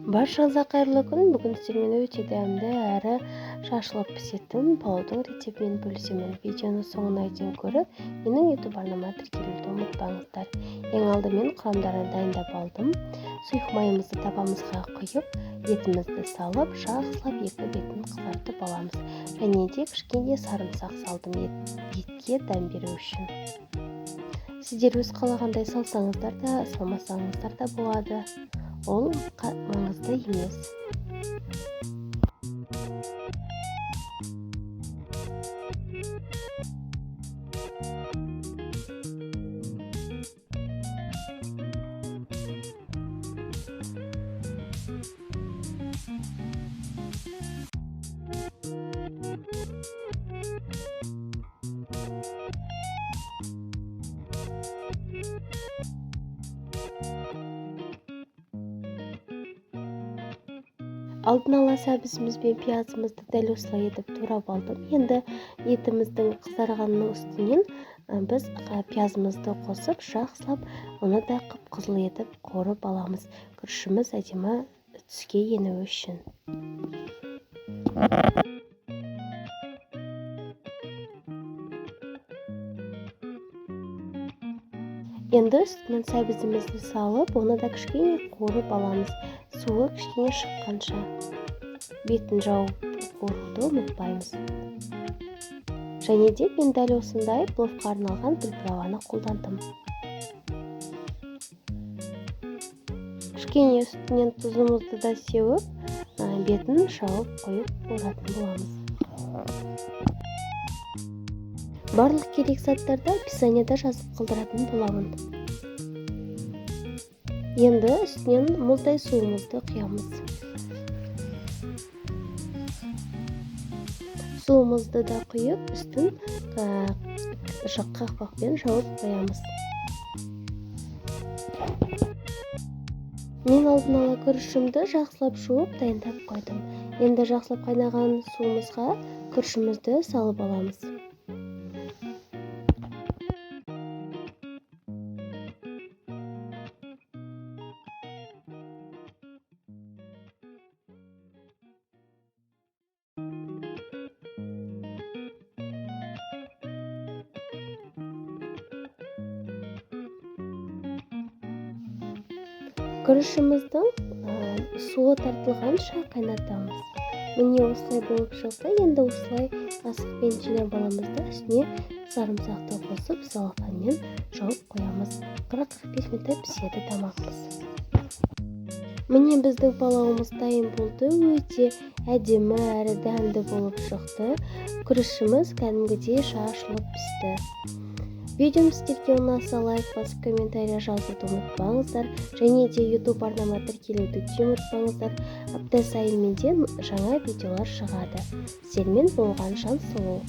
Баршаңызға қайырлы күн. Бүгін сіздермен өте дәмді әрі шашылып пісетін палаудың рецептімен бөлісемін. Видеоны соңына дейін көріп, менің YouTube арнама тіркелуді ұмытпаңыздар. Ең алдымен құрамдарын дайындап алдым. Сұйық майымызды табамызға құйып, етімізді салып, жақсылап екі бетін қызартып аламыз. Және де кішкене сарымсақ салдым етке дәм беру үшін. Сіздер өз қалағандай салсаңыздар да, салмасаңыздар да болады. Ол маңызды емес. Алдын ала сәбізіміз бен пиязымызды дәл осылай етіп турап алдым. Енді етіміздің қызарғанының үстінен біз пиязымызды қосып, жақсылап, оны да қып-қызыл етіп қуырып аламыз. Күрішіміз әдемі түске енуі үшін. Енді үстінен сәбізімізді салып, оны да кішкене қуырып аламыз. Суы кішкене шыққанша. Бетін жауып қуыруды ұмытпаймыз. Және де мен дәл осындай пловқа арналған приправаны қолдандым. Кішкене үстінен тұзымызды да сеуіп, бетін жауып қойып қуыратын боламыз. Барлық керек заттарды описаниеда жазып қалдыратын боламын. Енді үстінен мұздай суымызды құямыз. Суымызды да құйып, үстін қақпақпен жауып қоямыз. Мен алдын ала күрішімді жақсылап жуып дайындап қойдым. Енді жақсылап қайнаған суымызға күрішімізді салып аламыз. Күрішіміздің суы тартылғанша қайнатамыз. Міне осылай болып шықты. Енді осылай қасықпен жинап аламыз да үстіне сарымсақты қосып, салатанмен жауып қоямыз. 40-45 минут піседі тамағымыз. Міне біздің палауымыз дайын болды. Өте әдемі әрі дәмді болып шықты. Күрішіміз кәдімгідей шашылып пісті. Видеом сіздерге ұнаса лайк басып, комментария жазуды ұмытпаңыздар. Және де YouTube арнама тіркелуді ұмытпаңыздар. Апта сайын менде жаңа видеолар шығады. Сіздермен болған Жансұлу.